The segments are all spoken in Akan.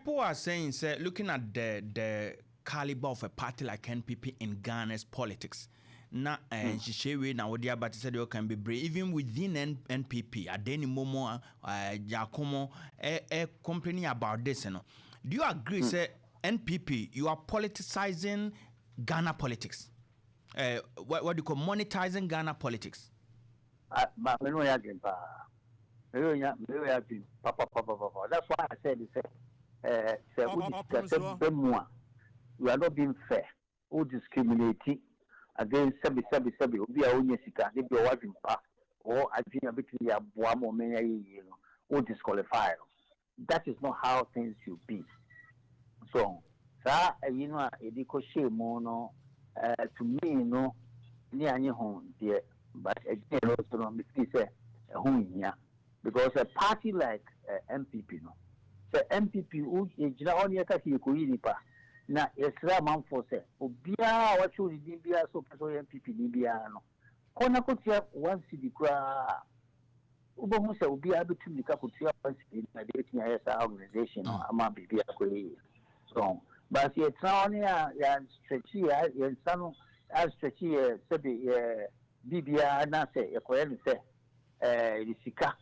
people are saying, say, looking at the caliber of a party like NPP in Ghana's politics, na Shishewe na Odia but said you can be brave even within NPP. At any moment, Giacomo complaining about this. You know, do you agree? Say NPP, you are politicizing Ghana politics. What do you call monetizing Ghana politics? That's why I said, we are not being fair or discriminating against Sabi, be a Unisika, they be a wife or I think a bit or disqualify. That is not how things should be. So, you know, a decochet mono to me, no, near your home, dear, but again, also not say a home here because a party like MPP, no, so MPP, who is only a Kaki na esra manfo se obia wa churi di bia so peso MPP ni bia no kona kotia one city kra ubo hu se obia betumi ka kotia one city na de tia esa organization no ama bibia kweli so but ye town ya stretchy ya sanu as stretchy se be bibia na se e koye se risika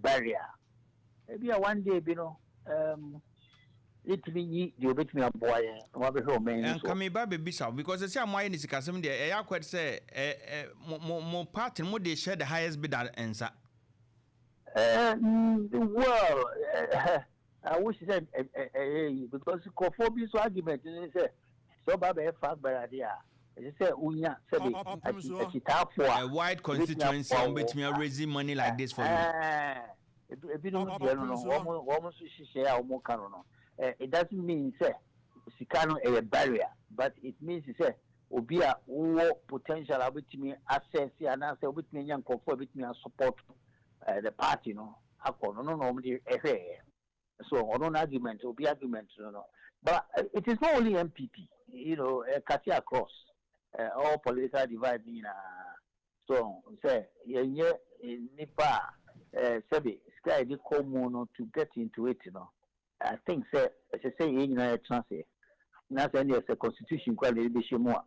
barrier e bia one day bi no it mean you bet me a boy and come back baby so because say am why ni sikasem de e yakwet say mo party mo dey share the highest bid answer well I wish said because for so argument say so baba e fact baradia e say unya say a wide constituency on bet me raising money like this for you e bi no no wo share o kanu no it doesn't mean say sikano a barrier, but it means say obia wo potential abitimi access and answer obitimi yan comfort obitimi support the party no akọ no so on argument obi argument no but it is not only MPP, you know, cutting across all political divide so say yenye nipa sabi sky dey come to get into it, you know. I think say you know a chance. Now there's a constitution quite a bit more.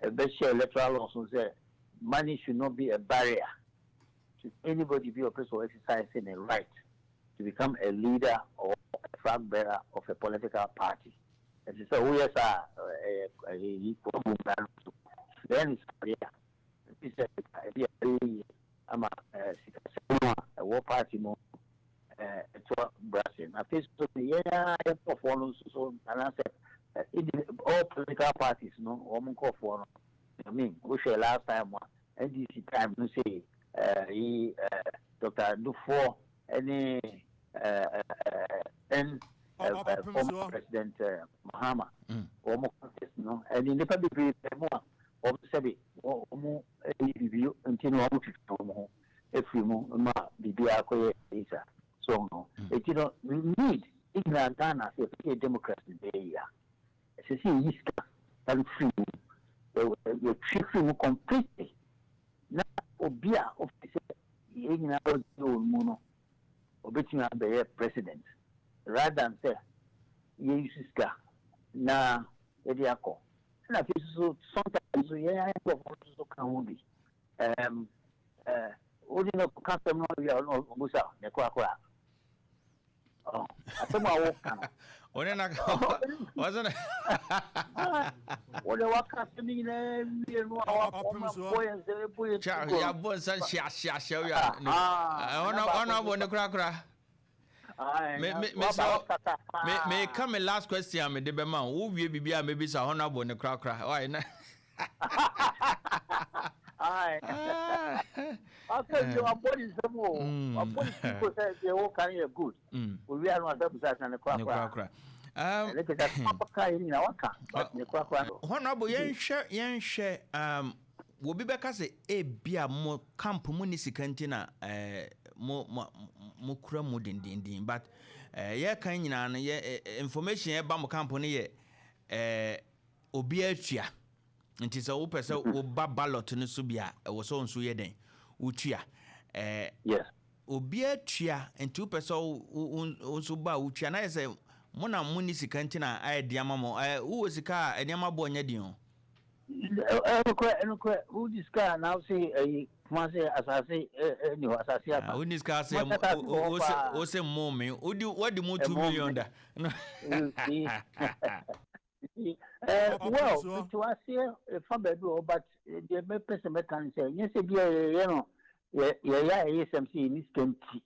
A better electoral law say money should not be a barrier to anybody be a person exercising a right to become a leader or a flag bearer of a political party. As you say, we are then it's a war party more. Brassing. I think so. Yeah, performance. So, and I said, all political parties, no, woman call for. I mean, we share last time, NDC time, you say, Dr. Dufour, any, former President Mahama, woman contest, no, and in the public, more of Sabi, or more review until 150 if you move, BBA, so no, you know, we need England Ghana to be a democracy there. As you see, and free, you free completely. Now, Obia of the England mono, Obitina be a president, rather than say, you sister, na Ediaco. And I feel so sometimes, yeah, I can be. Ordinary customer, we are not Musa, the Quakwa. Oh, I told my walk. Wasn't it? What the work happening in yeah, boy, son, show ya. On the cracker. May come a last question, me the man who will be maybe so honorable in the cracker. Why not? After you are body some more, people say they all carry a good. We are not and the cracker. Honorable yen share will be back as a beer more camp munisicantina mo kura mo din but yeah kan nyina no ye information e ba mo company ye obi atua nti se wo pese wo ba ballot no so bia wo so nso ye den wo tua yes obi atua nti wo pese wo nso ba wo tua na ye se Mona muni sika ntina ai diama mo wo sika eniama bo nya di ho. Who this car now say kuma say asase ni asase apa. Who this car say o say mo me. What the mo 2 million da. Well, to us here, from baby, but the person can say, yes, you know, SMC in this country.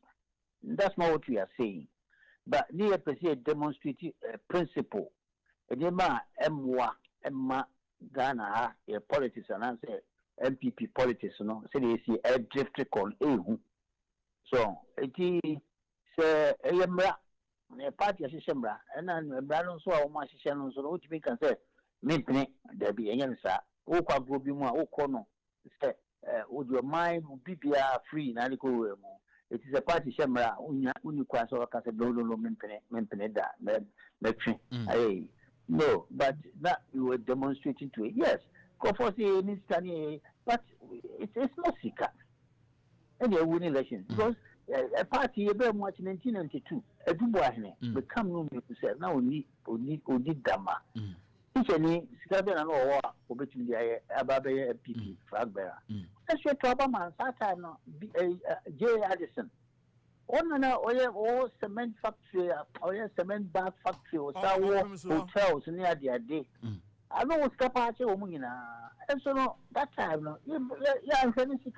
That's not what we are saying. But near per se demonstrate a principle. And Emma, Ghana, politics, and answer NPP politics, you know, say they see a drift on a. So, it is a party as Shembra, and then Brandon saw my channel, so which we can say, maybe there be any answer. Oka go be more, Okono, say, would your mind be free, Nalico? It is a party Shembra, Unicas or Casadolo, Mempeneda, Metri. No, but that you were demonstrating to it. Yes, go for say, but it's not Sika. And they're winning elections because a party very much in 1992. A Dubois become no say now we need Dama. Each any Scabin and all between the Ababe NPP flag bearer. That's your trouble man, Satan, J. Addison. All cement factory, or cement bag factory, or hotels near their day. I know what's Capace Omina. And so that time, yeah, I'm very sick.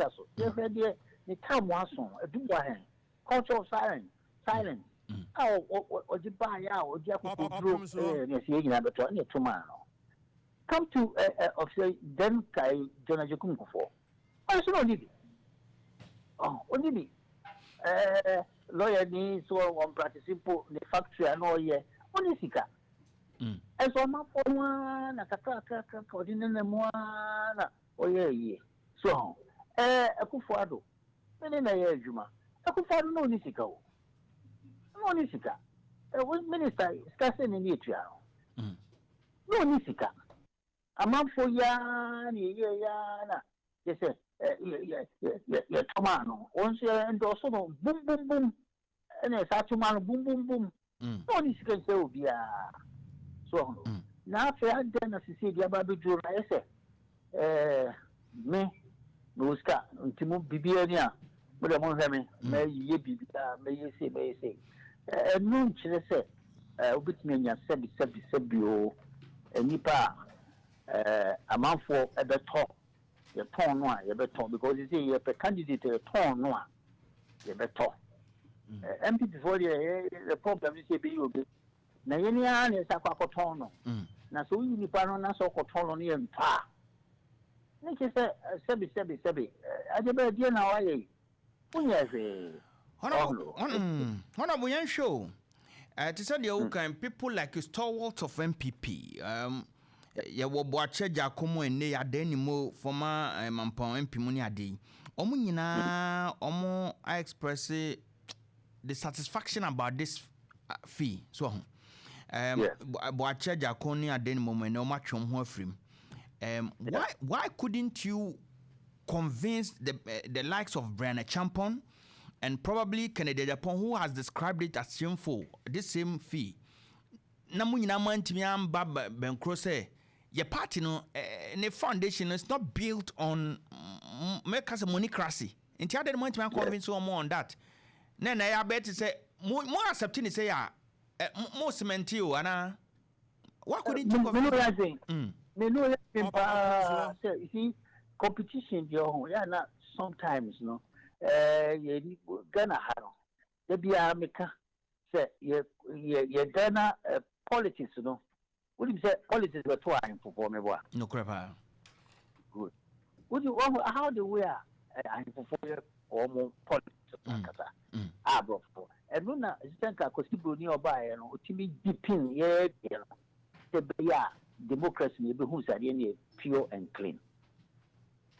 The time was on a Dubois. Culture of silence. Oh, or the buy out, or Jacob tomorrow. Come to of say, then Kai Jonajukum for. I should not leave it. Oh, only lawyer needs one participle the factory and all year. Only Sika. As on my phone, a kaka, coordinator, or ye. So, a Kufado. Then I hear Juma. A Kufado no Nisico. No Nisika. Was minister discussing in Nitriano. No Nisika. A month for Yana. Yes, sir. Tomano. Once you endorse boom, boom, boom. And a Satumano boom, boom, boom. No Nisika so be so. Now, fair then as you see the Ababu Jura, I say, me, Muska, Timu Bibiania, but among them, may ye be, may you say, noon, she said, with me, Sebio, and Nipa, a month for a better. The tone one, you better because you see, you're a candidate, a tone one, you better. Empty before the problem is you be. Na yeni ani sakwa kotono. Na so yi nipa no na so kotono ne mpa. Ne ke sebi. Ajebe die na waye. Unya hwe. Hono bo yan show. To say the can people like stalwarts of NPP. Ya wo boache Jakomo ene ya deni mo former Mampon MP mu ni ade. Omo nyina omo I express the satisfaction about this fee. So boache Jakoni adeni moment no matchom ho afrim. Why couldn't you convince the likes of Brianna Champon and probably Kennedy Japan, who has described it as shameful, this same fee? Na mu nyina mantimi amba benkro say your party no the foundation is not built on make us a monocracy. Inti ade mantimi convince more on that. Na ya bet say more accepting say ya more cement you ana. What couldn't you convince? Me no you see competition yeah na sometimes no ye Ghana ha no dey bia meka say ye Ghana politics no what do you say politics be to am for me boa no crap good would you how the way am for almost politics kata bro and no na senka kosibo ni oba ye no otimi deepin ye no the ya democracy may be who's pure and clean.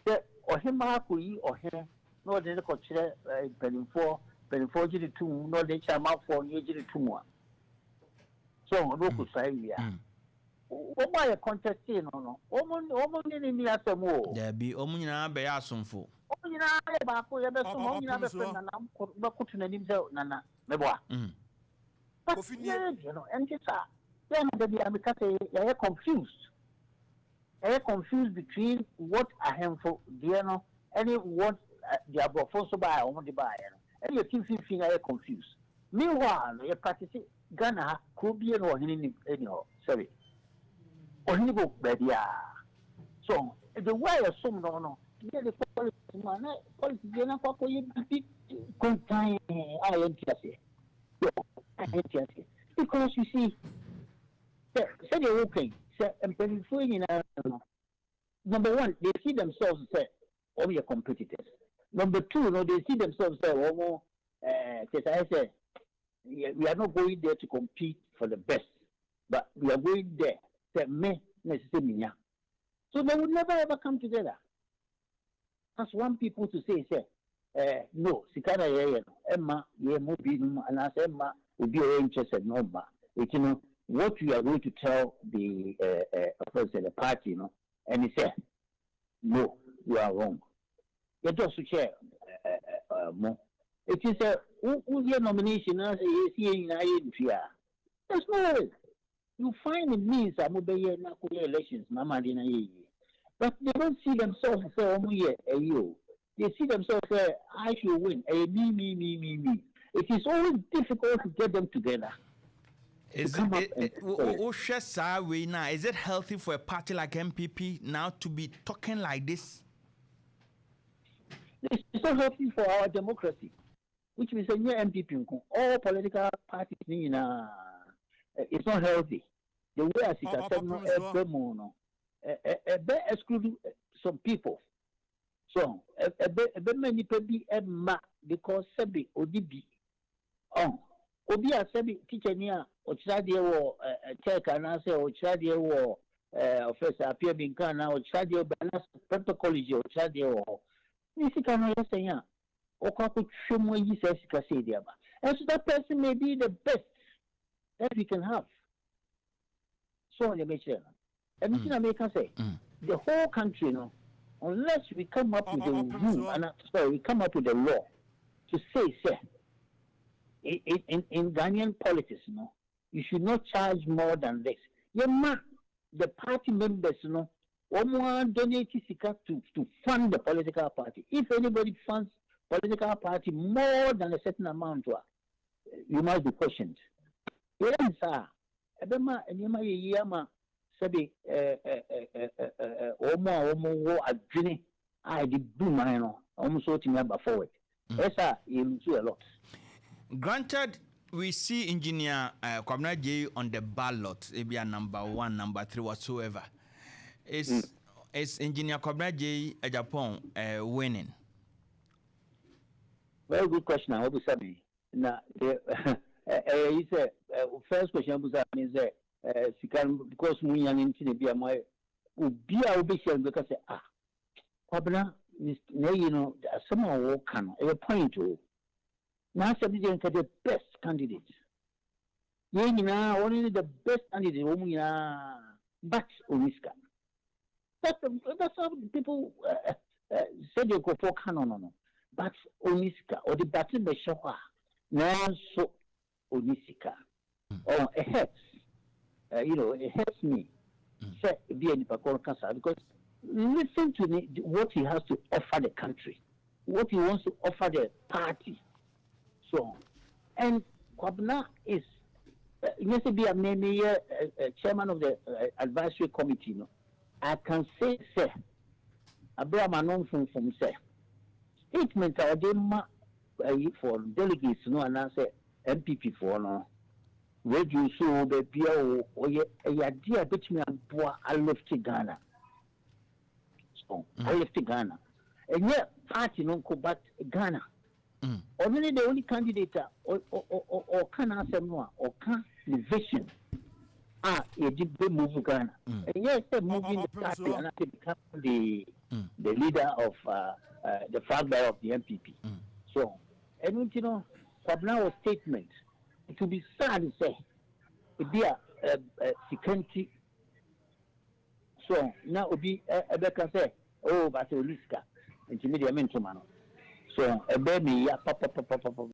The Ohima Kui or here, no, the culture, Penny4, G2, no, the Chama for G2. So, local side, yeah. What my contest in no, almost in the Asamo. There be Omina Bayasum for. Oh, you know, about who ever so long, you have a friend, and I'm cooking himself, Nana, Meboa. But you know, and just then you're confused. You're confused between what a handful, you know, and what they are before so by on the buyer. And you keep thinking you're confused. Meanwhile, you're practicing Ghana could be anyhow, sorry. Or he go baby. So the way I assume no, the policy man, policy, you're not going to contain INTS. Because you see, say they're okay. Number one, they see themselves say, "Oh, we are competitors." Number two, no, they see themselves say, "Oh, I say, we are not going there to compete for the best, but we are going there to make necessary." So they would never ever come together. That's one people to say, no, Sikara, Emma, ye moving, and as Emma will be interested, no, but you know what we are going to tell the party, you know, and he said, no, you are wrong. You just share more. It is a who's nomination as a seeing fear. There's no way. You find it means I'm obeying elections, Mama Dina. But they don't see themselves say, oh, yeah, you. They see themselves say, I should win. Me. It is always difficult to get them together. Is it healthy for a party like NPP now to be talking like this? It's not healthy for our democracy, which we say near NPP. All political parties, it's not healthy. The way I see that, exclude some people. So, many people be because Sebi Odibi. Obi a Sebi teacher near or Chadia or check and answer or Chadia or Professor Appear Binkana or Chadia Banas Protocology or Chadia or Nisika saying, or Kaku Shumo Yis Casadiaba. And so that person may be the best that we can have. So, the Michelle. Everything American say, the whole country, you know, unless we come up with a rule, we come up with a law to say, in Ghanaian politics, you know, you should not charge more than this. The party members, you know, one donate to fund the political party. If anybody funds political party more than a certain amount, you must be questioned. Yes, sir. Sabi omo adwene I di boom no almost so to forward. Yes sir, you do a lot. Granted, we see engineer Kwabena Adjei on the ballot, maybe a number 1, number 3, whatsoever. Is engineer Kwabena Adjei Japan winning? Very good question. I hope you said now he said first question was is because we are in the my be our bishop because Kwabena, you know, someone will come a point to now didn't get the best candidate. Only the best candidate, but Uniska. That's how people said you go for canon, but Uniska or the battle the shower now so Unisika. Oh, it hurts. You know, it hurts me. Say, be any because listen to what he has to offer the country, what he wants to offer the party. So, and Kwabena is, used to be a chairman of the advisory committee. You know, I can say, Abraham Anon from say, statements are them for delegates, you know, and I say NPP for no. Radio so baby or a dear between I left Ghana. So I left Ghana. And yet party no go back Ghana. Only the only candidate or can answer no or can vision. A did move Ghana. And yes, moving the party and I become the leader of the flag bearer of the NPP. So and you know Kwabena statement. It will be sad to say, it be a security. So now will be a better say, oh, but a risk. And to me, the man. So a baby,